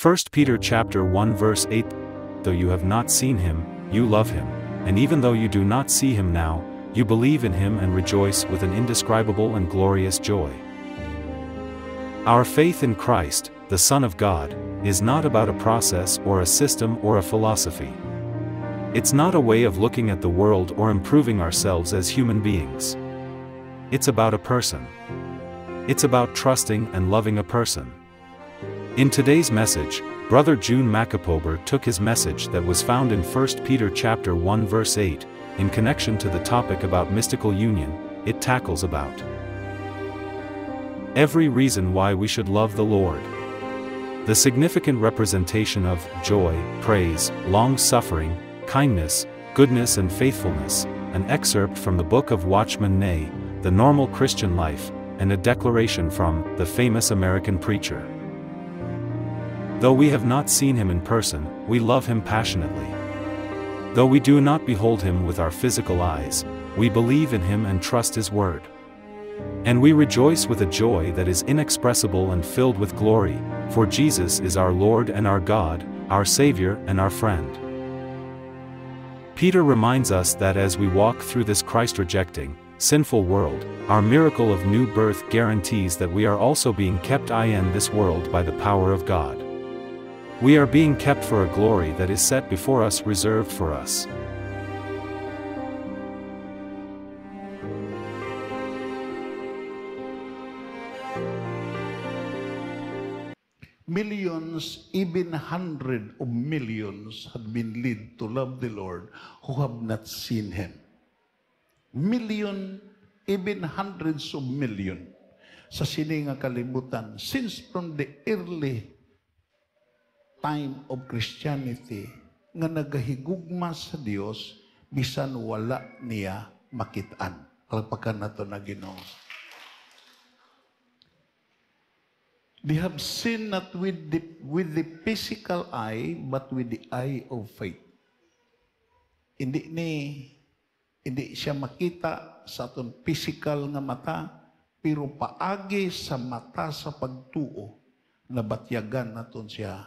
1 Peter chapter 1 verse 8, though you have not seen him, you love him, and even though you do not see him now, you believe in him and rejoice with an indescribable and glorious joy. Our faith in Christ, the Son of God, is not about a process or a system or a philosophy. It's not a way of looking at the world or improving ourselves as human beings. It's about a person. It's about trusting and loving a person. In today's message, Brother June Macapober took his message that was found in 1 Peter chapter 1 verse 8, in connection to the topic about mystical union. It tackles about every reason why we should love the Lord. The significant representation of joy, praise, long-suffering, kindness, goodness and faithfulness, an excerpt from the book of Watchman Nee, The Normal Christian Life, and a declaration from the famous American preacher. Though we have not seen him in person, we love him passionately. Though we do not behold him with our physical eyes, we believe in him and trust his word. And we rejoice with a joy that is inexpressible and filled with glory, for Jesus is our Lord and our God, our Savior and our friend. Peter reminds us that as we walk through this Christ-rejecting, sinful world, our miracle of new birth guarantees that we are also being kept in this world by the power of God. We are being kept for a glory that is set before us, reserved for us. Millions, even hundreds of millions have been led to love the Lord who have not seen him. Million, even hundreds of million sa sininga kalibutan. Since from the early time of Christianity, nga nagahigugma sa Dios bisan wala niya makitaan. Palagpakan nato na Ginoo. They have seen not with the physical eye, but with the eye of faith. Hindi siya makita sa aton physical nga mata, pero paagi sa mata sa pagtuo, nabatyagan naton siya,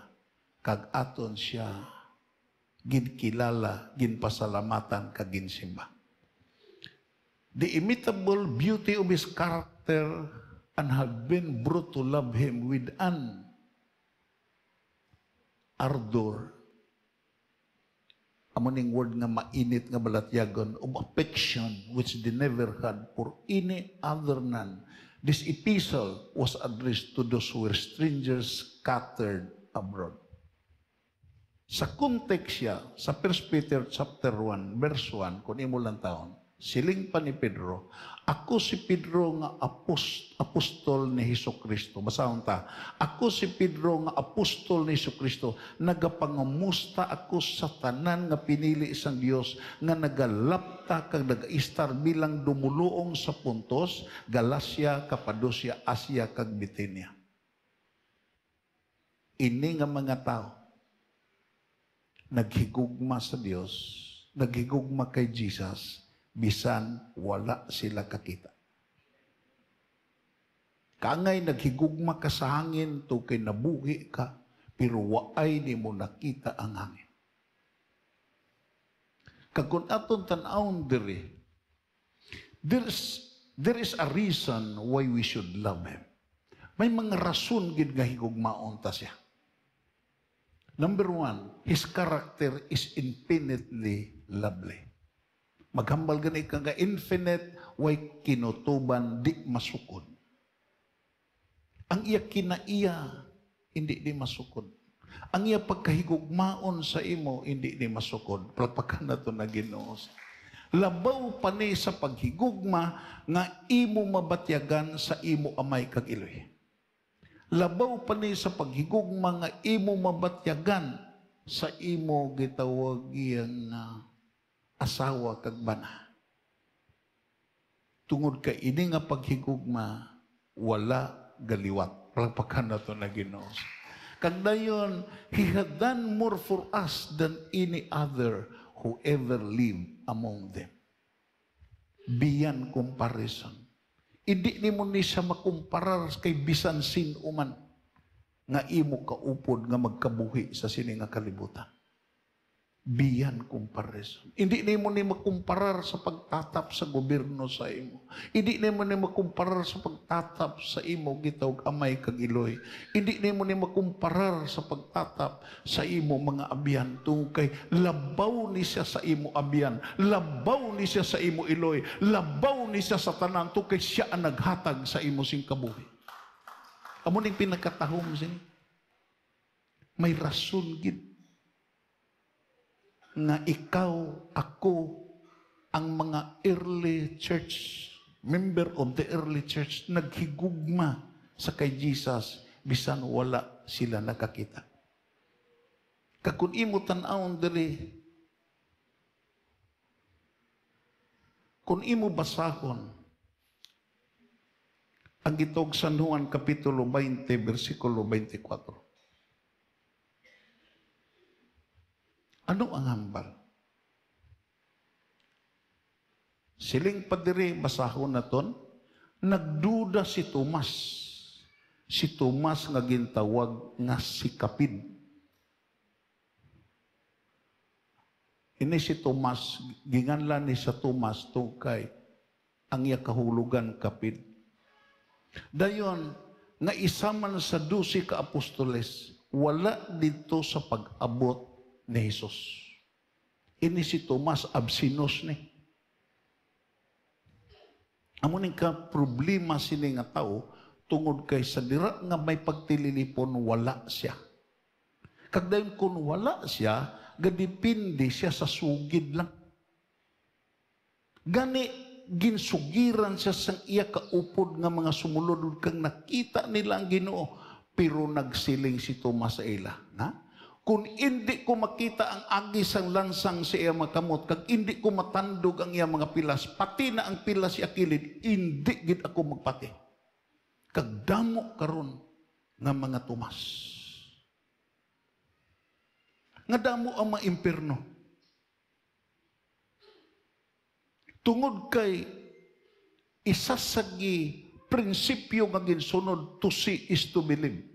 kag aton siya ginkilala, ginpasalamatan, kag ginsimba. The immutable beauty of his character and have been brought to love him with an ardor. Amoning word nga mainit nga balatyagon of affection which they never had for any other none. This epistle was addressed to those who were strangers scattered abroad. Sa context siya, sa 1 Peter chapter 1, verse 1, kung imo lang taon, siling pa ni Pedro, ako si Pedro nga apostol ni Hesukristo. Basahon ta. Ako si Pedro nga apostol ni Hesukristo. Nagapangamusta ako sa tanan nga pinili isang Dios nga nagalapta kag nagaistar bilang dumuluong sa Pontos, Galacia, Cappadocia, Asia kag Bithynia. Ini nga mga tao naghigugma sa Dios, naghigugma kay Jesus, bisan wala sila kakita. Kangay naghigugma ka sa hangin to kay nabuhi ka, pero waay ni mo nakita ang hangin. Kagkun aton tan-awon diri, there is a reason why we should love him. May mga rason gid nga higugmaon ta siya. Number one, his character is infinitely lovely. Maghambal gani ka nga infinite, way kinutuban, di masukod. Ang iya kinaiya, hindi di masukod. Ang iya pagkahigugmaon sa imo, hindi di masukod. Palpakan na ito na Ginoo. Labaw pa ni sa paghigugma, nga imo mabatyagan sa imo amay kag Iloy. Labaw pa ni sa paghigugma, nga imo mabatyagan sa imo gitawag yan asawa kag bana. Tungod kay ini nga paghigugma, wala galiwat. Palagpakan na ito na Ginoo. Kag dayon, he had done more for us than any other who ever lived among them. Beyond comparison. Hindi ni mo ni siya makumparar kay bisan sin uman. nga imo kaupod nga magkabuhi sa sini nga kalibutan. Biyan comparison. Hindi nimo ni makumparar sa pagtatap sa gobyerno sa imo. Hindi nimo ni makumparar sa pagtatap sa imo gitawag amay kag iloy. Hindi nimo ni makumparar sa pagtatap sa imo mga abyan tungod kay labaw ni siya sa imo abyan, labaw ni siya sa imo iloy, labaw ni siya sa tanan tungod kay siya ang naghatag sa imo sing kabuhi. Amo ning pinagkatahom sini. May rason gid nga ikaw, ako, ang mga early church, member of the early church, naghigugma sa kay Jesus, bisan wala sila nakakita. Kakun imo tan-awon diri, kung imo basahon, ang gitog San Juan Kapitulo 20, versikulo 24. Ano ang hambal? Siling padiri, basahon na ton, nagduda si Tomas. Si Tomas nga gintawag nga si Kapid. Ini si Tomas, ginganlan ni sa Tomas tungkay ang iya kahulugan Kapid. Dayon, nga isa man sa 12 ka apostoles, wala dito sa pag-abot ni Jesus. Ini si Tomas absinos ni. Amo ning ka problema sini nga tao tungod kay sa dira nga may pagtililipon wala siya. Kag dayon kun wala siya, gadipindi siya sa sugid lang. Gani ginsugiran siya sang iya kaupod nga mga sumulod kang nakita nila ang Ginoo, pero nagsiling si Tomas sa ila, ha? Kung hindi ko makita ang agis ang lansang sa iya makamot, kag hindi ko matandog ang iya mga pilas, pati na ang pilas siya kilid, hindi gid ako magpati. Kag damo karon nga mga Tomas. Nga damo ang mga impierno. Tungod kay isasagi prinsipyo nga ginsunod, to see is to believe.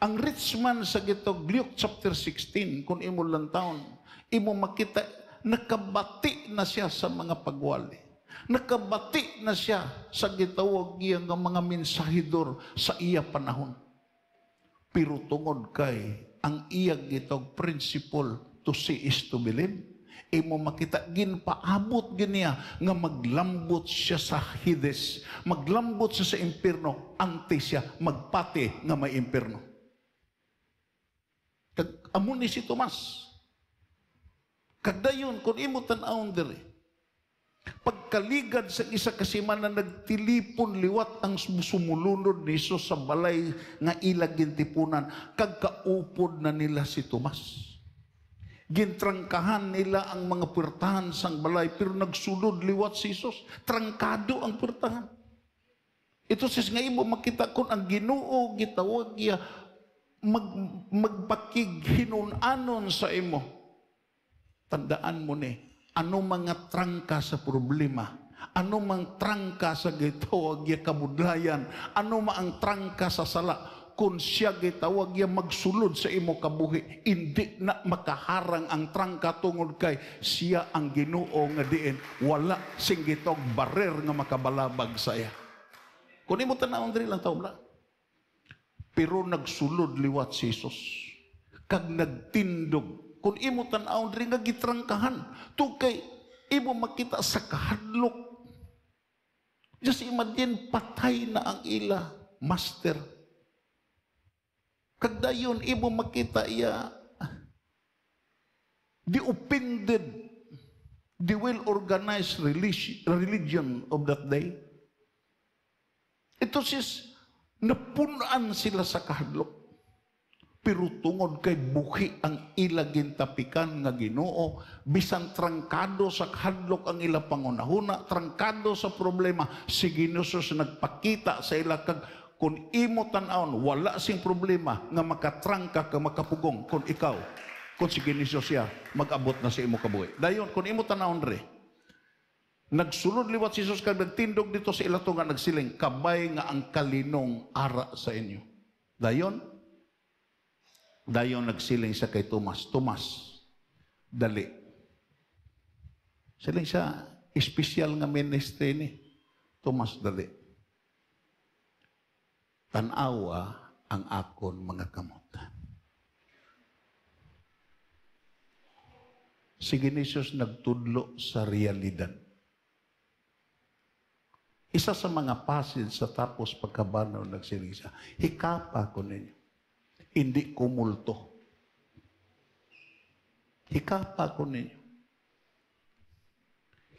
Ang rich man sa gitog Luke chapter 16, kung imo lang taon, imo makita, nakabati na siya sa mga pagwali. Nakabati na siya sa gitawag iya nga mga mensahidor sa iya panahon. Pero tungod kay, ang iya gitog principle, to see is to believe, imo makita, ginpaabot ganiya nga maglambot siya sa Hades, maglambot siya sa impierno, ante siya magpati nga may impierno. Amo ni si Tomas. Kagdayon, kung imo tan-awon diri, pagkaligad sa isa kasimana nagtilipon liwat ang sumulunod ni Jesus sa balay nga ilag gintipunan, kagkaupod na nila si Tomas. Gintrangkahan nila ang mga puwertahan sang balay, pero nagsulod liwat si Jesus. Trangkado ang puwertahan. Ito sis nga imo makita kung ang Ginoo gitawag iya magpakighinunanon sa imo. Tandaan mo ni, ano mga trangka sa problema, ano mang trangka sa gitawag ya kabudlayan, ano maang trangka sa sala, kung siya gitawag ya magsulod sa imo kabuhi, hindi na makaharang ang trangka tungod kay siya ang Ginoo nga diin, wala sing gitawag barer nga makabalabag sa iya. Kung imo tanawon diri lang taon. Pero nagsulod liwat si Jesus. Kag nagtindog. Kung imo tan-awon rin nga gitrangkahan. Tukay, imo makita sa kahadlok. Just imagine, patay na ang ila, master. Kag dayon, imo makita iya, the offended, the well-organized religion of that day. Ito sis, napunan sila sa kahadlok. Pero tungod kay buhi ang ila gintapikan nga Ginoo, bisan trangkado sa kahadlok ang ila pangunahuna, trangkado sa problema, si Ginoo nagpakita sa ila kag kung imo tan-awon wala sing problema nga makatrangka ka makapugong kung ikaw, kung si Ginoo siya mag-abot na sa imo kabuhi. Dayon kung imo tan-awon re, Nagsulod liwat si Jesus kag nagtindog dito sa ilato nga nagsiling, kabay nga ang kalinong ara sa inyo. Dayon nagsiling siya kay Tomas, Tomas, dali. Siling siya, espesyal nga ministry ni Tomas, dali. Tanawa ang akon mga kamot. Sige ni Jesus nagtudlo sa realidad. Isa sa mga passage sa tapos pagkabanaw nagsiling siya, hikapa ko ninyo, hindi ko multo. Hikapa ko ninyo,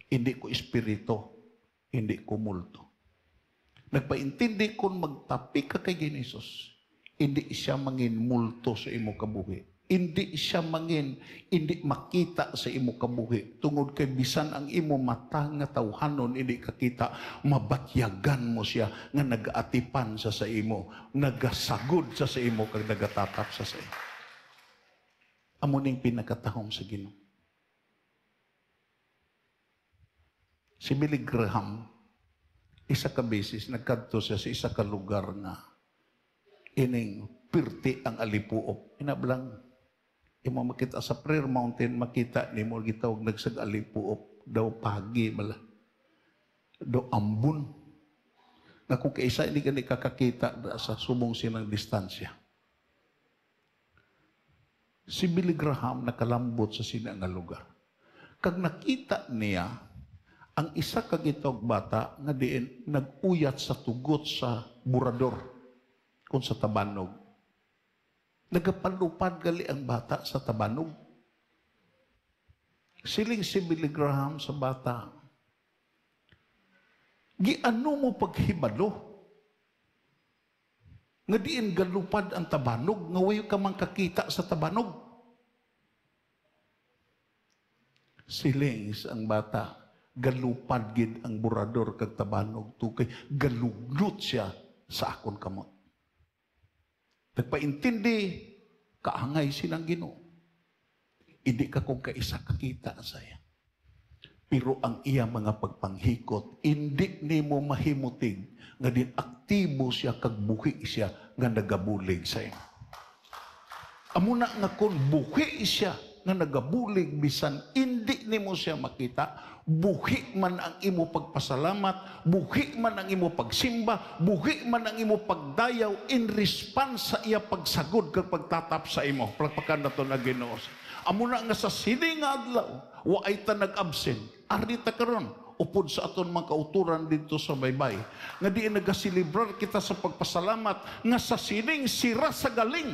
hindi ko espiritu, hindi ko multo. Nagpaintindi kung magtapi ka kay Jesus, hindi siya mangin multo sa imo kabuhi. Hindi siya mangin, hindi makita sa imo kabuhi. Tungod kay bisan ang imo mata nga tawhanon, hindi kakita, mabatyagan mo siya nga nag-aatipan sa imo, nagasagod sa imo, kag nagatatap sa imo. Amo ning pinakatahom sa Ginoo. Si Billy Graham, isa ka beses, nagkadto siya sa isa ka lugar nga ining pirti ang alipuop. Inablang, imo makita sa Prayer Mountain, makita ni mo gitawag nagsag-alipuop, daw pagi bala. Daw ambun. Na kung kaisa hindi ka kakakita sa subong silang distansya. Si Billy Graham nakalambot sa sina nga lugar. Kag nakita niya, ang isa kagitawag bata nga diin nag-uyat sa tugot sa burador kung sa tabanog. Nagapalupad gali ang bata sa tabanog. Siling si Billy Graham sa bata, giano mo paghibalo? Nga diin galupad ang tabanog, nga wayo ka mang kakita sa tabanog. Siling ang bata, galupad gid ang burador kag tabanog tukay galuglot siya sa akon kamot. Nagpaintindi, kaangay silang Ginoo. Hindi ka kung kaisa kakita saya. Pero ang iya mga pagpanghikot, hindi ni mo mahimutig nga din aktibo siya kag buhi siya nga nagabulig sa iyo. Amuna nga kung buhi siya nga nagabulig bisan hindi ni mo siya makita, buhi man ang imo pagpasalamat, buhi man ang imo pagsimba, buhi man ang imo pagdayaw in response sa iya pagsagod kag pagtatap sa imo. Palakpakan nato na Ginoo. Amo na nga sa sini nga adlaw, wa ay ta nag-absent. Arita karon upod sa aton mga kauturan dito sa baybay. Nga di nagasilibrar kita sa pagpasalamat nga sa sining sira sa galing.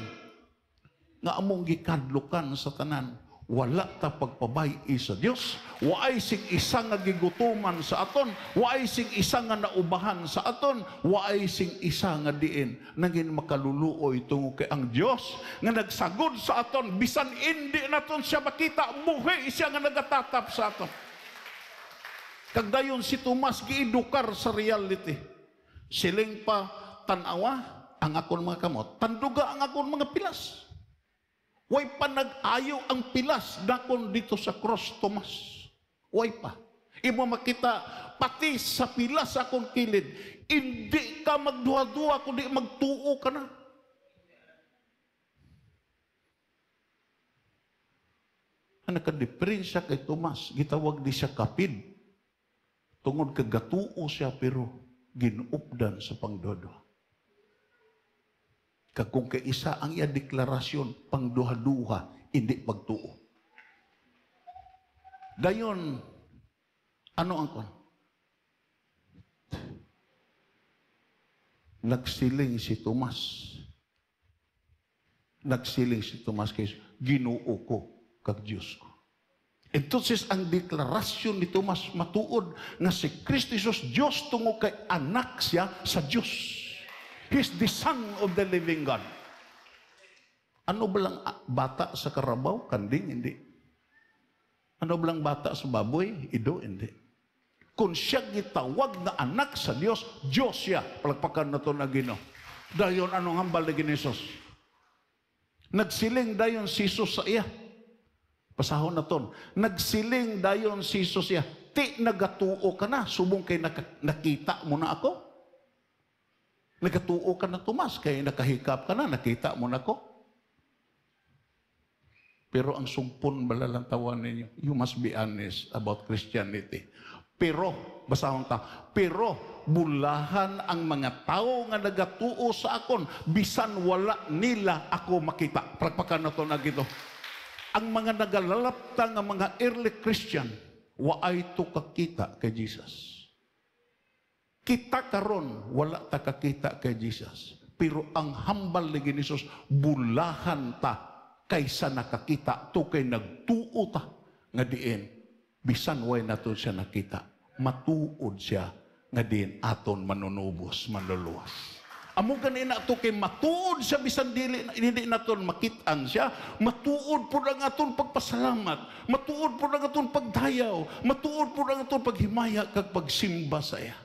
Nga among gikadlukan sa tanan, wala ta pagpabay sa Dios, waay sing isa nga gigutuman sa aton, waay sing isa nga naubahan sa aton, waay sing isa nga diin naging makaluluoy tungo kay ang Dios nga nagsagod sa aton bisan hindi naton siya makita, buhi siya nga nagatatap sa aton. Kag dayon si Tomas giedukar sa reality. Siling pa tanawa ang akon mga kamot, tanduga ang akon mga pilas. Way pa nag-ayo ang pilas dakon dito sa cross, Tomas. Way pa. Imo makita, pati sa pilas akong kilid, hindi ka magduha-duha, kundi magtuo ka na. Ang nakadiferensya kay Tomas, gitawag di siya kapid. Tungod kagatuo siya, pero ginuupdan sa pangdodo. Kung kaisa ang iya deklarasyon, pangduha-duha, hindi pagtuo. Dayon, ano ang kon? Nagsiling si Tomas. Nagsiling si Tomas kay Ginoo ko kag Dios ko. Entonces, ang deklarasyon ni Tomas matuod na si Kristo Jesus, Diyos tungo kay anak siya sa Diyos. He's the Son of the living God. Ano ba lang bata sa karabaw? Kanding, hindi. Ano ba lang bata sa baboy? Ido, hindi. Kung siya gitawag na anak sa Diyos, Diyos siya. Palagpakan na ito na Ginoo. Dayon, anong hambal na Ginesos? Nagsiling dayon si Jesus sa iya. Pasahon na ton. Nagsiling dayon si Jesus siya. ti nagatuo ka na, subong kay nakita mo na ako. Nagatuo ka na, Tomas, kay nakahikap ka na, nakita mo na ako. Pero ang sumpon malalantawan ninyo, you must be honest about Christianity. Pero, basahon ta, pero bulahan ang mga tao nga nagatuo sa akon, bisan wala nila ako makita. Pragpakan na to na gito. Ang mga nagalalapta nga mga early Christian, waay to kakita kay Jesus. Kita karon, wala ta kakita kay Jesus. Pero ang hambal ni Jesus, bulahan ta kaysa nakakita. To kay nagtuo ta nga diin, bisan way nato siya nakita. Matuod siya nga din aton manunubos, manluluwas. Amo ganina to kay matuod siya bisan hindi naton makitaan siya, matuod po ang aton pagpasalamat, matuod po ang aton pagdayaw, matuod po ang aton paghimaya kag pagsimba sa iya.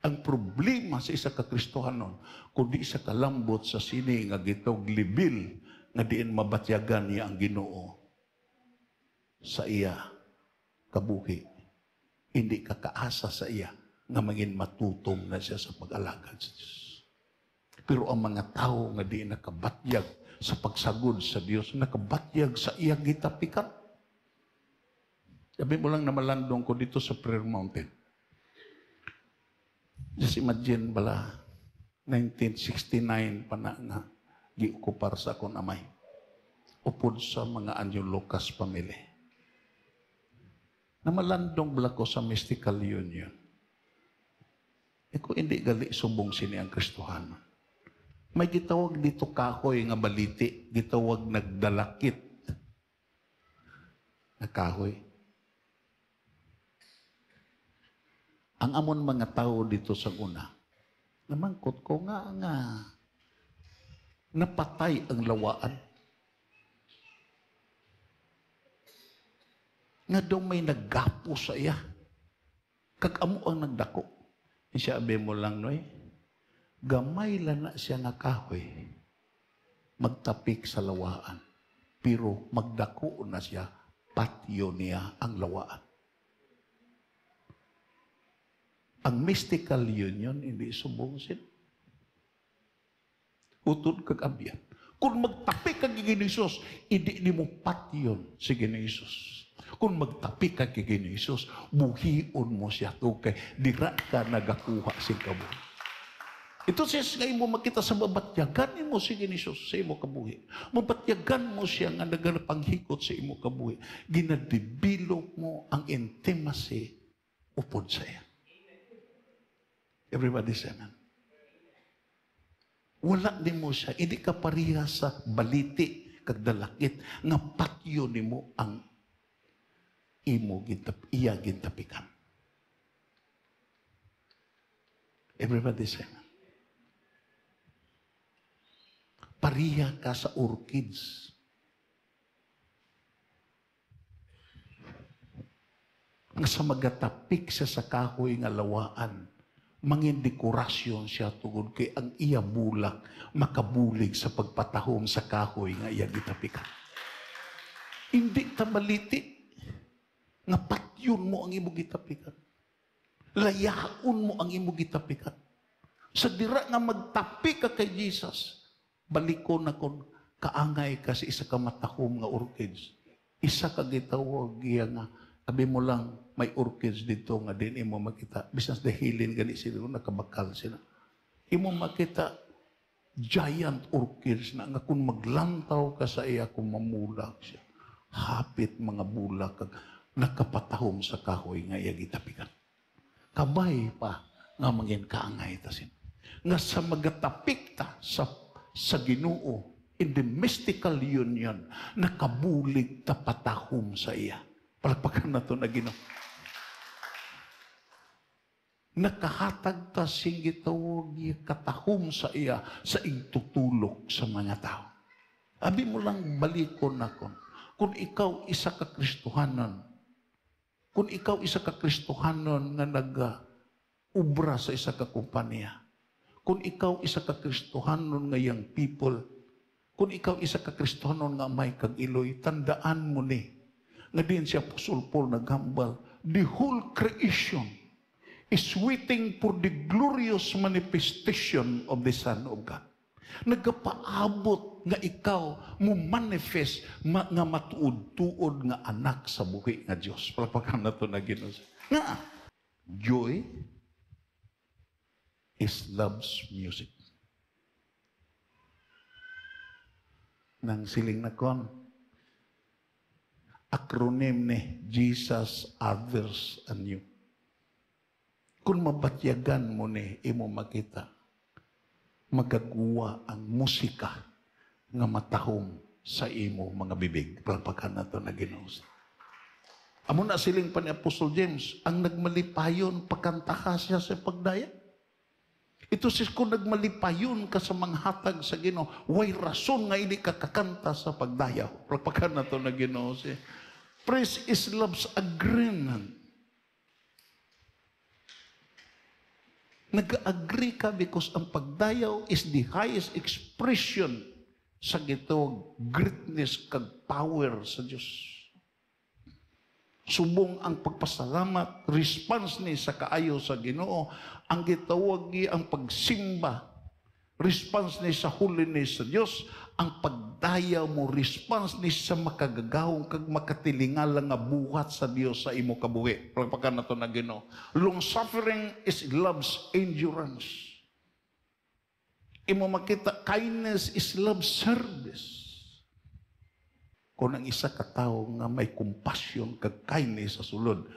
Ang problema sa isa ka Kristohanon, kundi sa kalambot sa sini nga gitog libil nga diin mabatyagan niya ang Ginoo sa iya kabuhi, hindi ka kaasa sa iya nga maging matutong na siya sa pag-alagad sa Diyos. Pero ang mga tao nga di nakabatyag sa pagsagod sa Diyos, nakabatyag sa iya gitapikan. Sabi mo lang na malandong ko dito sa Prayer Mountain. Just imagine bala, 1969 pa na nga, giukupar sa akong amay. Upod sa mga Anyo Lucas family. Na malandong bala ko sa mystical union. Kung hindi gali subong sini ang Kristohanon. May gitawag dito kahoy nga baliti, gitawag nagdalakit na kahoy. Ang amon mga tao dito sa una, namangkot ko nga napatay ang lawaan. Nga daw may naggapo sa iya. Kag amo ang nagdako. Siya abe mo lang, noy, gamay lang na siya nga kahoy, magtapik sa lawaan. Pero magdako na siya, patio niya ang lawaan. Ang mystical union, hindi subong sin. Utod kag abyan. Kung magtapik kag Ginoos, hindi ni mo patyon si Ginoos. Kung magtapik ka kay Ginoos, buhion mo siya to kay dira ka nagakuha sing kabuhi. Ito siya nga mo makita sa mabatyagan mo si Ginoos sa imo kabuhi. Mabatyagan mo siya nga naganapanghikot sa imo kabuhi. Ginadibilo mo ang intimacy upod sa iya. Everybody say amen. Wala din mo siya. Hindi ka pariha sa baliti kag dalakit nga patyo nimo ang imo iya gintapikan. Everybody say amen. Pariha ka sa orchids. Nga sa magatapik siya sa kahoy nga lawaan, mangin dekorasyon siya tungod kay ang iya bulak makabulig sa pagpatahom sa kahoy nga iya gitapikan. Hindi ta maliti nga patyon mo ang imo gitapikan. Layaon mo ang imo gitapikan. Sa dira nga magtapik ka kay Jesus, balikon na kon kaangay ka sa isa ka matahom nga orchids. Isa ka gitawag iya nga, sabi mo lang, may orchids dito nga din imo makita. Bisnas dahilin gani sila, nakabakal sila. Imo makita, giant orchids na nga kung maglantaw ka sa iya, kung mamulak siya. Hapit mga bulak, nakapatahom sa kahoy nga iya gitapikan. Kabay pa nga mangin kaangay tasin. Nga sa magatapik ta sa Ginoo in the mystical union, nakabulig ta patahom sa iya. Palagpakan na ito na Ginoo. Nakahatag ta sing gitawag katahom sa iya sa igtutulok sa mga tao. Abi mo lang balikon na kon. Kung ikaw isa ka Kristohanon, kung ikaw isa ka Kristohanon nga nag-ubra sa isa ka kumpanya, kung ikaw isa ka Kristohanon nga young people, kung ikaw isa ka Kristohanon nga may kag-iloy, tandaan mo ni, nga din si Apostle Paul naghambal, the whole creation is waiting for the glorious manifestation of the Son of God. Nagapaabot nga ikaw mo manifest nga matuod-tuod nga anak sa buhi nga Diyos. Palpakan na ito na Ginoo. Nga, joy is love's music. Nang siling na kon, acronym ni Jesus, others, and you. Kung mabatyagan mo ni, imo makita, magagawa ang musika nga matahom sa imo mga bibig. Palpakan na ito na Ginoo. Amo na siling pa ni Apostle James, ang nagmalipayon, pagkantaha siya sa pagdaya. Ito sis kung nagmalipayon ka sa mga hatag sa Ginoo, way rason nga hindi ka kakanta sa pagdayaw. Palpakan na ito na Ginoo. Praise is love's agreement. Nag-agree ka because ang pagdayaw is the highest expression sa gitawag greatness kag power sa Diyos. Subong ang pagpasalamat, response ni sa kaayo sa Ginoo, ang gitawag ang pagsimba, response ni sa holiness sa Diyos, ang pagdayaw mo, response ni sa makagagawong kag makatilingal nga buhat sa Dios sa imo kabuhi. Palpakan na to na Ginoo. Long suffering is love's endurance. Imo makita, kindness is love's service. Kung ang isa ka tawo nga may compassion kag kindness sa sulod,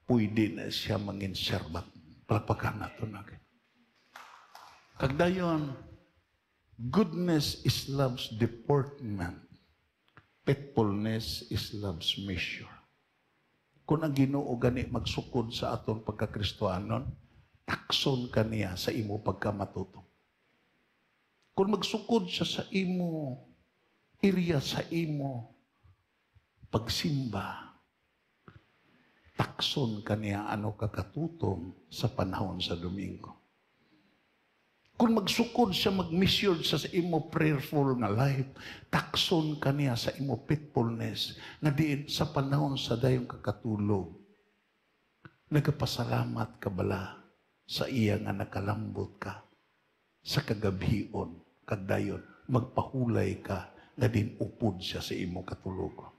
pwede na siya mangin serbat. Palpakan na to na Ginoo. Kagdayon, goodness is love's deportment. Faithfulness is love's measure. Kung ang Ginoo gani magsukod sa aton pagkakristohanon, takson ka niya sa imo pagkamatutong. Kung magsukod siya sa imo, area sa imo, pagsimba, takson ka niya ano kakatutong sa panahon sa Domingo. Kung magsukod siya, mag-measure siya sa imo prayerful nga life, takson ka niya sa imo faithfulness, nga diin sa panahon sa dayong kakatulog, nagapasalamat ka bala sa iya nga nakalambot ka, sa kagabion, kagdayon, magpahulay ka, nga din upod siya sa imo katulog.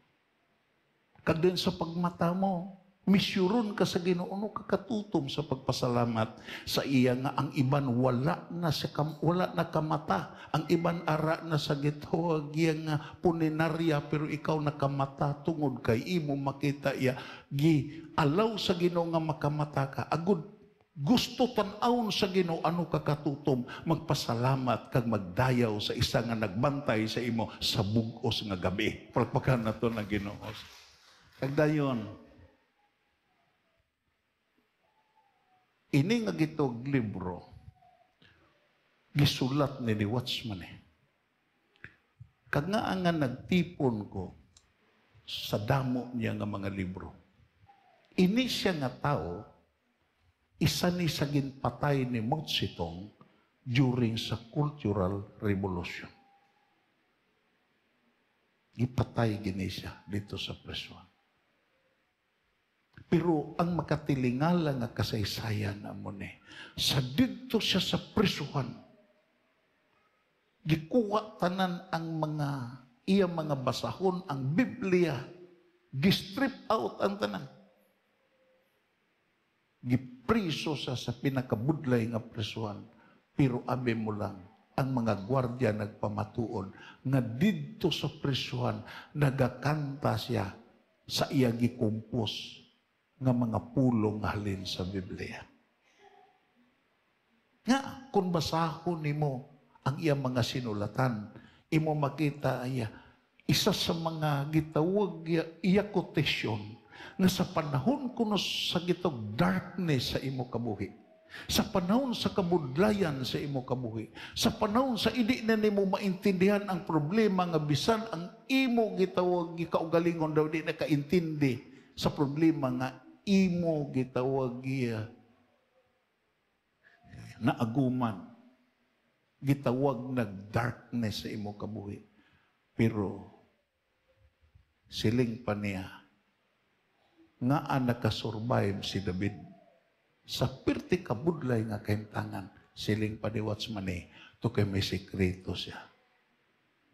Kagdayon sa pagmata mo, misyuron ka sa Ginoo, ano kakatutom sa pagpasalamat sa iya nga ang iban wala na kamata, ang iban ara na sa gitawag iya nga puninarya, pero ikaw nakamata tungod kay imo makita iya gi alaw sa Ginoo nga makamata ka, agud gusto tan-awon sa Ginoo, ano kakatutom magpasalamat kag magdayaw sa isa nga nagbantay sa imo sa bug-os nga gabi. Palpakan nato na Ginoo. Kagdayon, ini nga gitog libro, gisulat ni Watchman eh. Kag nga nga nagtipon ko sa damo niya nga mga libro. Ini siya nga tao, isa ni sa ginpatay ni Mao Zedong during sa Cultural Revolution. Ipatay gini siya dito sa presuan. Pero ang makatilingala nga kasaysayan na mo ni, sa dito siya sa prisuhan, gikuha tanan ang iya mga basahon, ang Biblia, gistrip out ang tanan. Gipriso sa pinakabudlay nga prisuhan, pero abe mo lang, ang mga gwardya nagpamatuon, nga dito sa prisuhan, nagakanta siya sa iya gikumpos, nga mga pulong halin sa Biblia. Nga, kung basahon nimo ang iyang mga sinulatan, imo makita isa sa mga gitawag iya quotation nga sa panahon kuno sa gitog darkness sa imo kabuhi, sa panahon sa kabudlayan sa imo kabuhi, sa panahon sa idi na nimo maintindihan ang problema nga bisan ang imo gitawag kaugalingon daw di na kaintindi sa problema nga imo gitawag na aguman, gitawag nag-darkness sa imo kabuhi. Pero siling pa niya, nga nakasurvive si David. Sa pirti kabudlay nga kaintangan, siling padiwats man to kay may sekreto siya.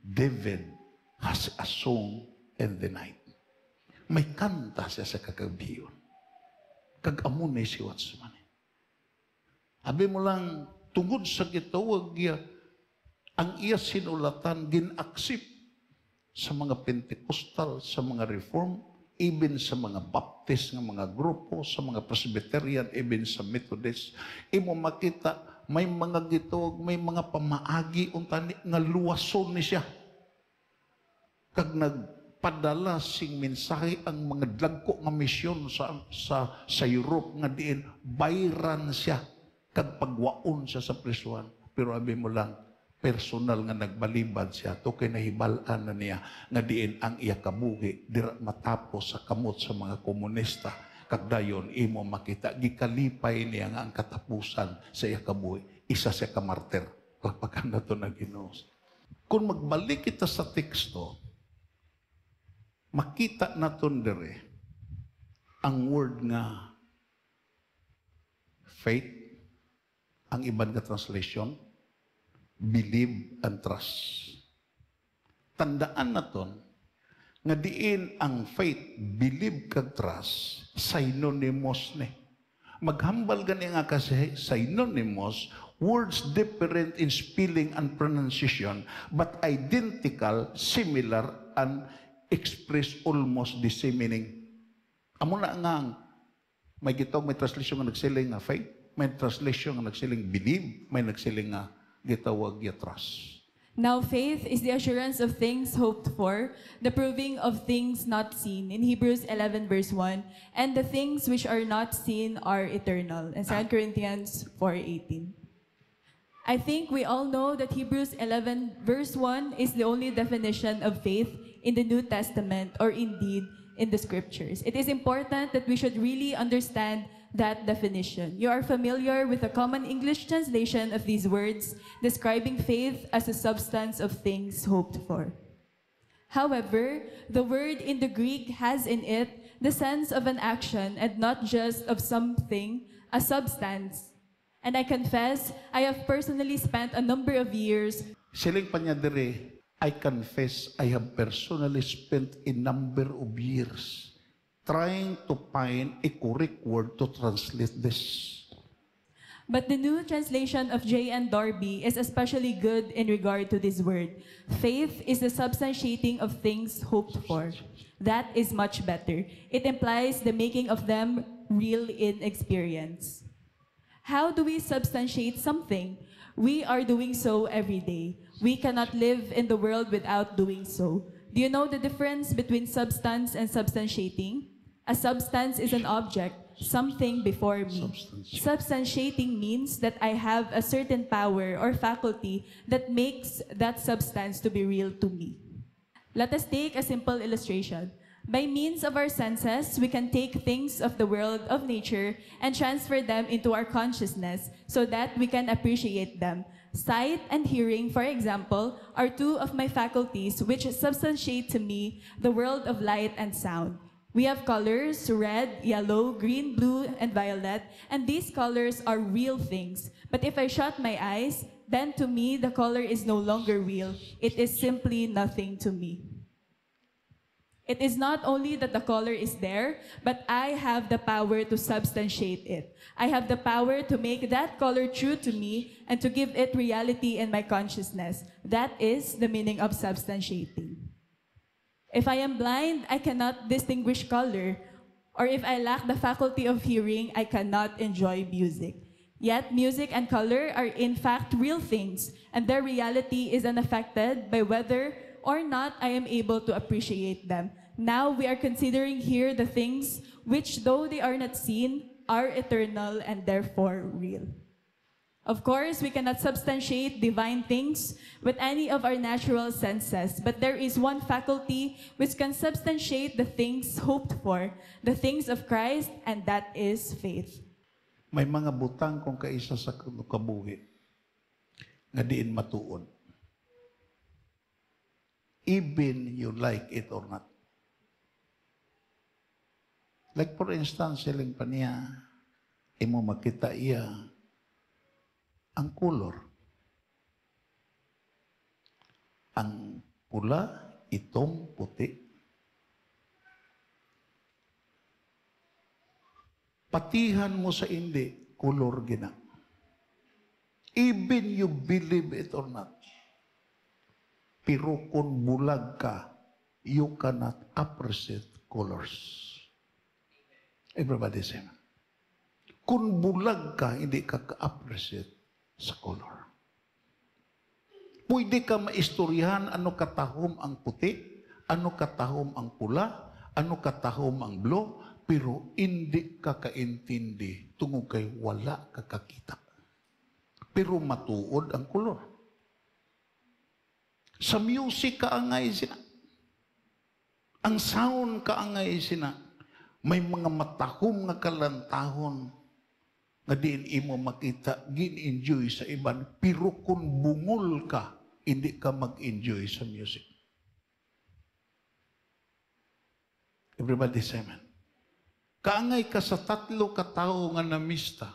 David has a song in the night. May kanta siya sa kagabiyon. Kag-amunay si Watsman. Abi mo lang, tungod sa gitawag niya, ang iya sinulatan, ginaksip sa mga Pentecostal, sa mga Reform, even sa mga Baptist, ng mga grupo, sa mga Presbyterian, even sa Methodist. Imo makita, may mga gitawag, may mga pamaagi, untani, nga luwason ni siya. Kag nagpadala sing mensahe ang mga dagko nga misyon sa Europe nga diin bayran siya kag pagwaon siya sa prisuhan. Pero abi mo lang personal nga nagbalibad siya to kay nahibalan na niya nga diin ang iya kabuhi dira matapos sa kamot sa mga komunista. Kag dayon imo makita gikalipay niya nga ang katapusan sa iya kabuhi. Isa siya ka martir. Pagpakan na to na Ginoo. Kung magbalik kita sa teksto, makita naton dire ang word nga faith, ang iban nga translation, believe and trust. Tandaan naton nga diin ang faith, believe kag trust, synonymous ni. Maghambal gani nga kasi synonymous, words different in spelling and pronunciation, but identical, similar, and express almost the same meaning. Amo na nga may gitawag, may translation nga nagsiling nga faith, may translation nga nagsiling believe, may nagsiling nga gitawag ya trust. Now faith is the assurance of things hoped for, the proving of things not seen, in Hebrews 11 verse 1, and the things which are not seen are eternal, in 2 Corinthians 4:18. I think we all know that Hebrews 11 verse 1 is the only definition of faith in the New Testament, or indeed in the Scriptures. It is important that we should really understand that definition. You are familiar with the common English translation of these words, describing faith as a substance of things hoped for. However, the word in the Greek has in it the sense of an action and not just of something, a substance. And I confess, I have personally spent a number of years. Siling pa niya dire, I confess I have personally spent a number of years trying to find a correct word to translate this. But the new translation of J.N. Darby is especially good in regard to this word. Faith is the substantiating of things hoped for. That is much better. It implies the making of them real in experience. How do we substantiate something? We are doing so every day. We cannot live in the world without doing so. Do you know the difference between substance and substantiating? A substance is an object, something before me. Substantiating means that I have a certain power or faculty that makes that substance to be real to me. Let us take a simple illustration. By means of our senses, we can take things of the world of nature and transfer them into our consciousness so that we can appreciate them. Sight and hearing, for example, are two of my faculties which substantiate to me the world of light and sound. We have colors, red, yellow, green, blue, and violet, and these colors are real things. But if I shut my eyes, then to me the color is no longer real. It is simply nothing to me. It is not only that the color is there, but I have the power to substantiate it. I have the power to make that color true to me and to give it reality in my consciousness. That is the meaning of substantiating. If I am blind, I cannot distinguish color. Or if I lack the faculty of hearing, I cannot enjoy music. Yet music and color are in fact real things, and their reality is unaffected by whether or not I am able to appreciate them. Now we are considering here the things which, though they are not seen, are eternal and therefore real. Of course, we cannot substantiate divine things with any of our natural senses, but there is one faculty which can substantiate the things hoped for, the things of Christ, and that is faith. May mga butang kung kaisa sa kabuhi nga diin matuon. Even you like it or not. Like for instance, siling pa niya, imo makita iya ang color. Ang pula, itom, puti. Patihan mo sa hindi, color gina. Even you believe it or not. Pero kung bulag ka, you cannot appreciate colors. Everybody say, kung bulag ka, hindi ka ka-appreciate sa color. Pwede ka maistoryahan ano katahom ang puti, ano katahom ang pula, ano katahom ang blue, pero hindi ka kaintindi tungod kay wala ka kakita. Pero matuod ang color. Sa music kaangay sina. Ang sound kaangay sina. May mga matahom nga kalantahon nga diin imo makita, gin-enjoy sa iban, pero kung bungol ka, hindi ka mag-enjoy sa music. Everybody say amen. Kaangay ka sa 3 katao nga namista,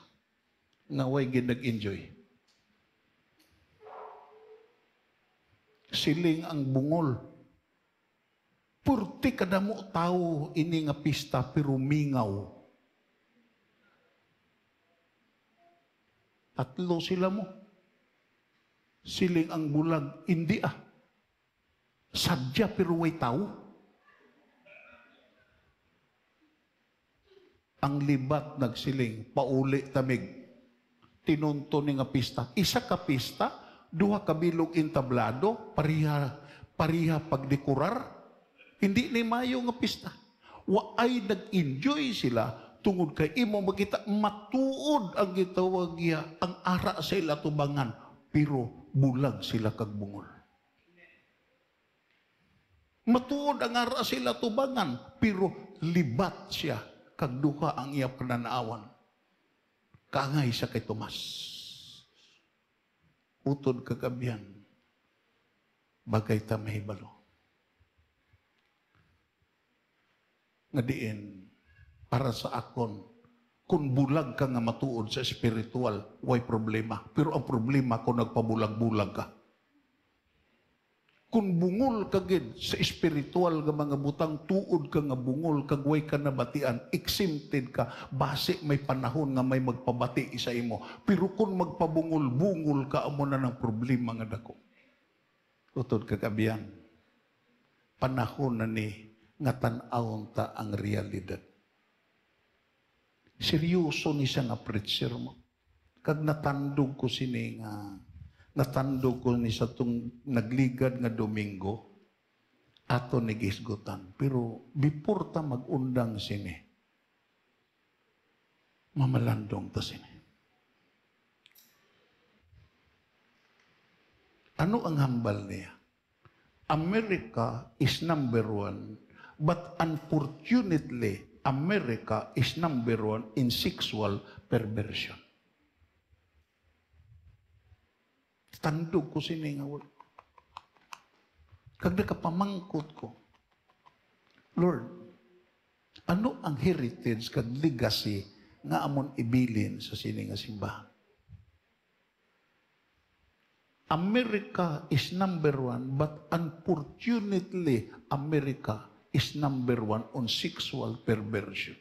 nga way ginag-enjoy. Siling ang bungol. Purti kada mo tao ini nga pista pero mingaw. 3 sila mo. Siling ang bulag, hindi Sadya pero way tao. Ang libat nagsiling, pauli tamig. Tinunto ni nga pista. Isa ka pista, 2 ka bilog intablado, pariha pagdekurar. Hindi ni mayo nga pista. Waay nag-enjoy sila tungod kay imo makita matuod ang gitawag iya, ang ara sa ila tubangan, pero bulag sila kag bungol. Matuod ang ara sila tubangan, pero libat siya kag duha ang iya pananawan. Kaangay siya kay Tomas. Utod kagabihan, bagay ta mahibalo. Nga diin, para sa akon, kung bulag ka nga matuod sa spiritual, way problema. Pero ang problema kung nagpabulag-bulag ka. Kung bungol ka gid sa spiritual nga mga butang, tuod ka nga bungol, kagway ka nabatian, exempted ka, base may panahon nga may magpabati isa imo. Pero kung magpabungol-bungol ka, amo na ng problema nga dako. Utod kagabihan, panahon na ni nga tan-awon ta ang realidad. Seryoso ni siya nga preacher mo. Kag natandog ko sini natandog ko ni sa tung nagligad nga Domingo, ato ni gisgutan. Pero before ta magundang sini, mamalandong ta sini. Ano ang hambal niya? America is number 1. But unfortunately, America is number 1 in sexual perversion. Tandog ko sini nga wala. Kag nakapamangkot ko, Lord, ano ang heritage kag legacy nga amon ibilin sa sini nga simbahan? America is number 1, but unfortunately, America is number 1 on sexual perversion.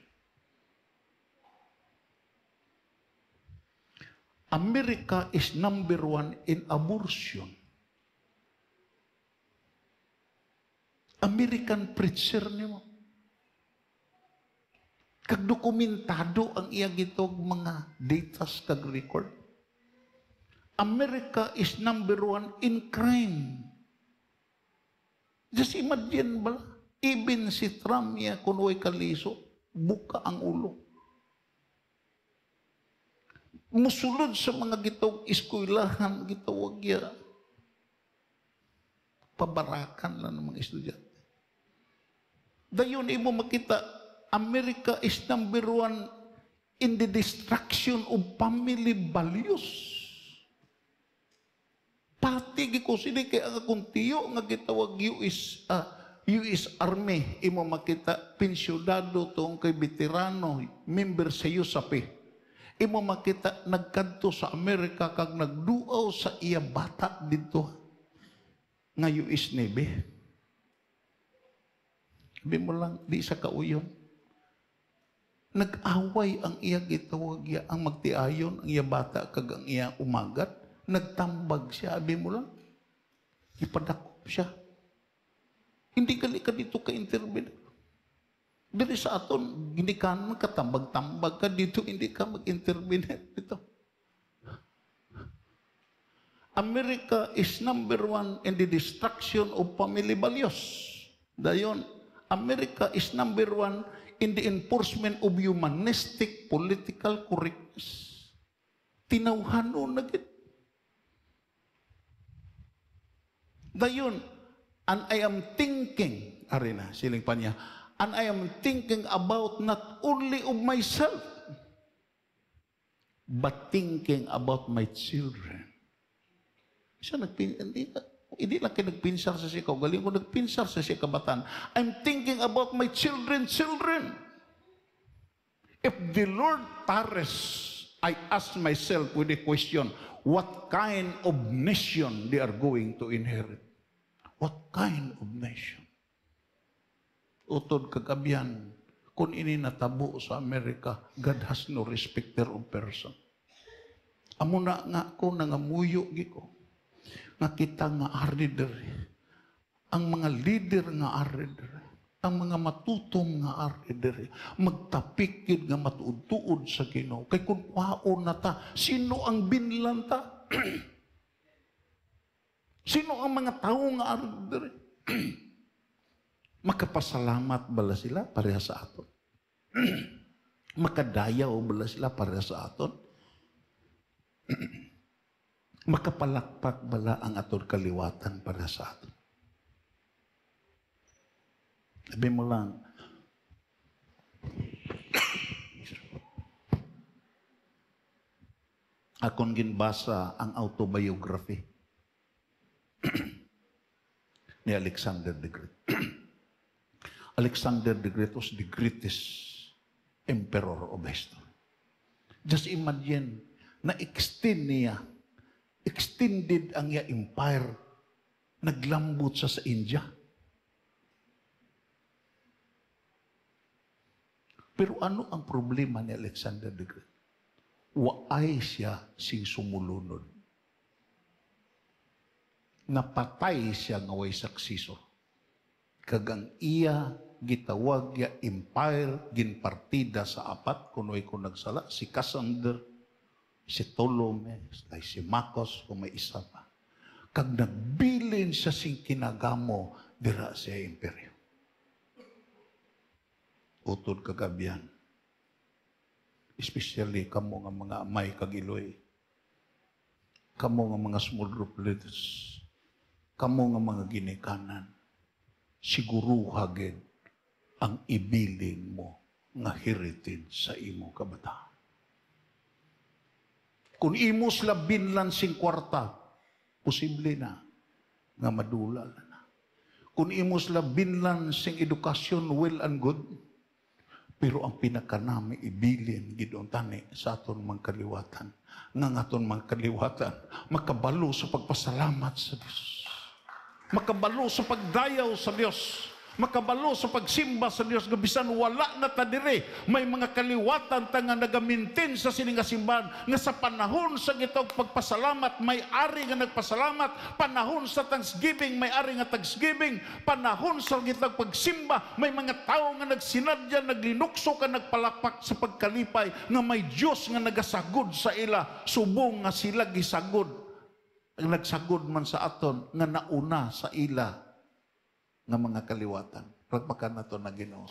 America is number 1 in abortion. American preacher nimo. Kag dokumentado ang iya gitog mga datas kag record. America is number 1 in crime. Just imagine ba? Even si Trump niya, kung way kaliso, buka ang ulo. Musulod sa mga gitawag eskwelahan, gitawag ya, pabarakan lang ng mga estudyante. Dayon, imo makita, America is number 1 in the destruction of family values. Pati ko sila kaya akong tiyo nga gitawag US, US Army, imo makita pensyonado tuong kay veterano, member sa USAPE. Imo makita nagkadto sa Amerika kag nagduaw sa iya bata dito nga US Navy. Sabi mo lang, di sa kauyon. Nag-away ang iya gitawag iya, ang magtiayon, ang iya bata kag ang iya umagat. Nagtambag siya, sabi mo lang. Ipadakop siya. Hindi ka dito ka-intervene. Dito sa aton, hindi ka katambag-tambag ka dito, hindi ka mag-intervene dito. America is #1 in the destruction of family values. Dayon, America is #1 in the enforcement of humanistic political correctness. Tinawhano na gid. Dayon, and I am thinking, arena, siling pa niya, and I am thinking about not only of myself, but thinking about my children. Siya hindi lang kayo nagpinsar sa siya galing ko nagpinsar sa siya kabatan. I'm thinking about my children. If the Lord tarries, I ask myself with a question, what kind of nation they are going to inherit? What kind of nation? Utod kagabihan, kung ini natabo sa Amerika, God has no respecter of person. Amo na nga ko, nangamuyo giko. Nga kita nga arider. Ang mga leader nga arider. Ang mga matutom nga arider. Magtapikid nga matuod-tuod sa Ginoo. Kay kung kwaon na ta, sino ang binlan ta? Sino ang mga tao nga arider? Makapasalamat bala sila pareha sa aton. Makadayaw bala sila pareha sa aton. Makapalakpak bala ang aton kaliwatan pareha sa aton. Sabi mo lang, akong ginbasa ang autobiography ni Alexander the Great. Alexander the Great was the greatest emperor of history. Just imagine, extended ang iya empire, naglambot siya sa India. Pero ano ang problema ni Alexander the Great? Waay siya sing sumulunod. Napatay siya nga way saksiso. Kagang iya gitawag ya empire ginpartida sa apat kunoy ko nagsala si Cassander, si Ptolemy, si Marcos kung may isa pa. Kag nagbilin siya sing kinagamo dira sa imperyo. Utod kagabihan. Especially kamo nga mga amay kagiloy. Kamo nga mga small group leaders. Kamo nga mga ginikanan. Siguro hagid ang ibilin mo nga heritage sa imo kabataan. Kung imos labinlan sing kwarta, posible na nga madula na. Kung imos labinlan sing edukasyon, well and good, pero ang pinakanami ibilin gidon tani sa aton mga kaliwatan. Nga aton mga kaliwatan, makabalo sa pagpasalamat sa Diyos. Makabalo sa pagdayaw sa Diyos. Makabalo sa pagsimba sa Diyos. Gabisan wala na ta dire. May mga kaliwatan ta nga nagamintin sa sininga simbahan. Nga sa panahon sa gitog pagpasalamat, may ari nga nagpasalamat. Panahon sa Thanksgiving, may ari nga Thanksgiving. Panahon sa gitog pagsimba, may mga tao nga nagsinadya, naglinukso ka, nagpalakpak sa pagkalipay. Nga may Diyos nga nagasagod sa ila. Subong nga sila gisagod. Ang nagsagod man sa aton nga nauna sa ila nga mga kaliwatan. Pagpakan na ito na Ginoo.